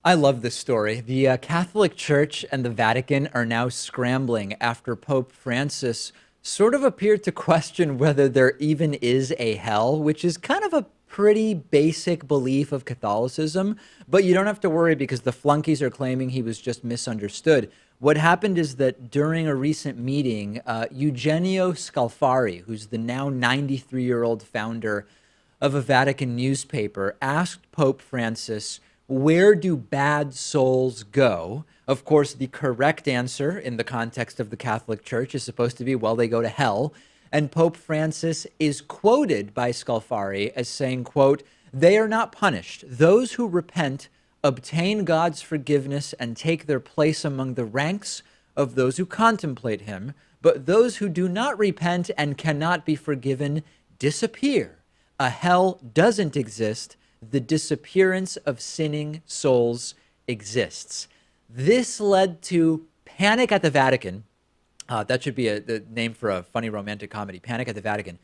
I love this story. The Catholic Church and the Vatican are now scrambling after Pope Francis sort of appeared to question whether there even is a hell, which is kind of a pretty basic belief of Catholicism. But you don't have to worry because the flunkies are claiming he was just misunderstood. What happened is that during a recent meeting, Eugenio Scalfari, who's the now 93-year-old founder of a Vatican newspaper, asked Pope Francis, where do bad souls go? Of course, the correct answer in the context of the Catholic Church is supposed to be, well, they go to hell. And Pope Francis is quoted by Scalfari as saying, quote, they are not punished. Those who repent obtain God's forgiveness and take their place among the ranks of those who contemplate him. But those who do not repent and cannot be forgiven disappear. A hell doesn't exist. The disappearance of sinning souls exists. This led to panic at the Vatican. That should be the name for a funny romantic comedy, Panic at the Vatican.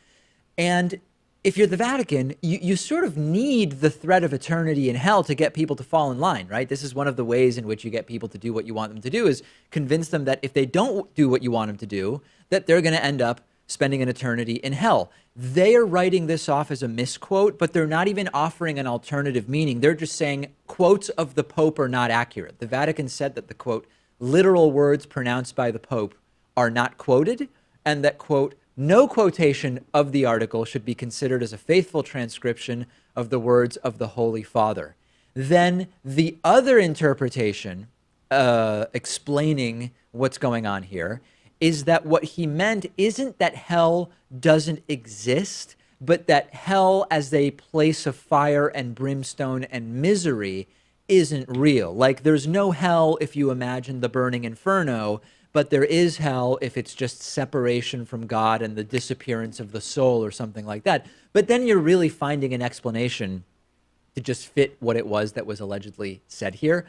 And if you're the Vatican, you sort of need the threat of eternity in hell to get people to fall in line, right? This is one of the ways in which you get people to do what you want them to do, is convince them that if they don't do what you want them to do, that they're going to end up spending an eternity in hell. They are writing this off as a misquote, but they're not even offering an alternative meaning. They're just saying quotes of the Pope are not accurate. The Vatican said that the, quote, literal words pronounced by the Pope are not quoted, and that, quote, no quotation of the article should be considered as a faithful transcription of the words of the Holy Father. Then the other interpretation explaining what's going on here is that what he meant isn't that hell doesn't exist, but that hell as a place of fire and brimstone and misery isn't real. Like, there's no hell if you imagine the burning inferno, but there is hell if it's just separation from God and the disappearance of the soul or something like that. But then you're really finding an explanation to just fit what it was that was allegedly said here.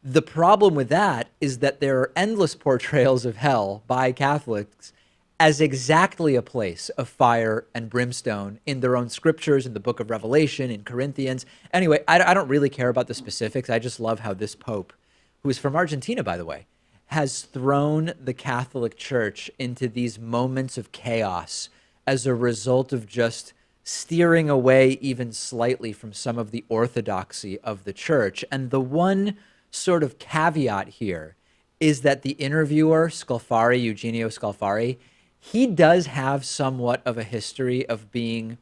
The problem with that is that there are endless portrayals of hell by Catholics as exactly a place of fire and brimstone in their own scriptures, in the book of Revelation, in Corinthians. Anyway, I don't really care about the specifics. I just love how this Pope, who is from Argentina, by the way, has thrown the Catholic Church into these moments of chaos as a result of just steering away even slightly from some of the orthodoxy of the church. And the one sort of caveat here is that the interviewer, Scalfari, Eugenio Scalfari, he does have somewhat of a history of being,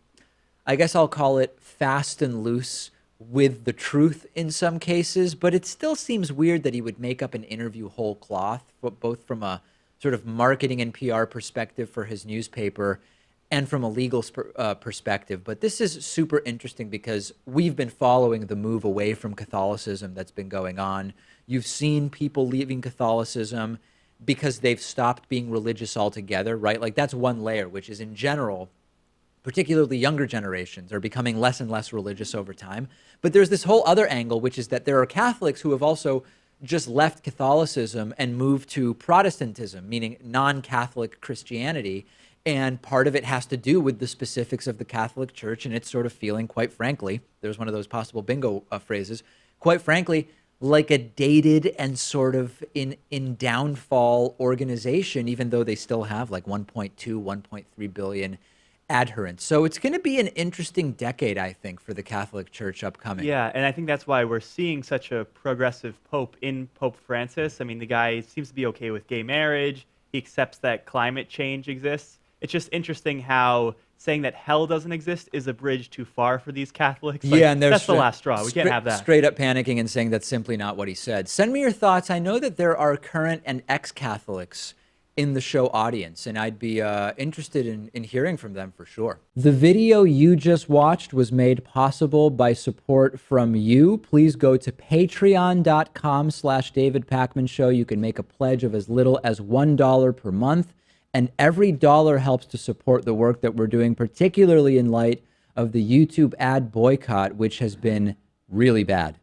I guess I'll call it, fast and loose with the truth in some cases, but it still seems weird that he would make up an interview whole cloth, both from a sort of marketing and PR perspective for his newspaper and from a legal perspective. But this is super interesting because we've been following the move away from Catholicism that's been going on. You've seen people leaving Catholicism because they've stopped being religious altogether, right? Like, that's one layer, which is, in general, particularly younger generations are becoming less and less religious over time. But there's this whole other angle, which is that there are Catholics who have also just left Catholicism and moved to Protestantism, meaning non-Catholic Christianity. And part of it has to do with the specifics of the Catholic Church, and it's sort of feeling, quite frankly, there's one of those possible bingo phrases, quite frankly, like a dated and sort of in downfall organization, even though they still have like 1.2, 1.3 billion adherents. So it's going to be an interesting decade, I think, for the Catholic Church upcoming. Yeah, and I think that's why we're seeing such a progressive pope in Pope Francis. I mean, the guy seems to be okay with gay marriage. He accepts that climate change exists. It's just interesting how saying that hell doesn't exist is a bridge too far for these Catholics. Like, yeah, and that's the last straw. We can't have that. Straight up panicking and saying that's simply not what he said. Send me your thoughts. I know that there are current and ex-Catholics in the show audience, and I'd be interested in hearing from them for sure. The video you just watched was made possible by support from you. Please go to patreon.com/David Pakman Show. You can make a pledge of as little as $1 per month, and every dollar helps to support the work that we're doing, particularly in light of the YouTube ad boycott, which has been really bad.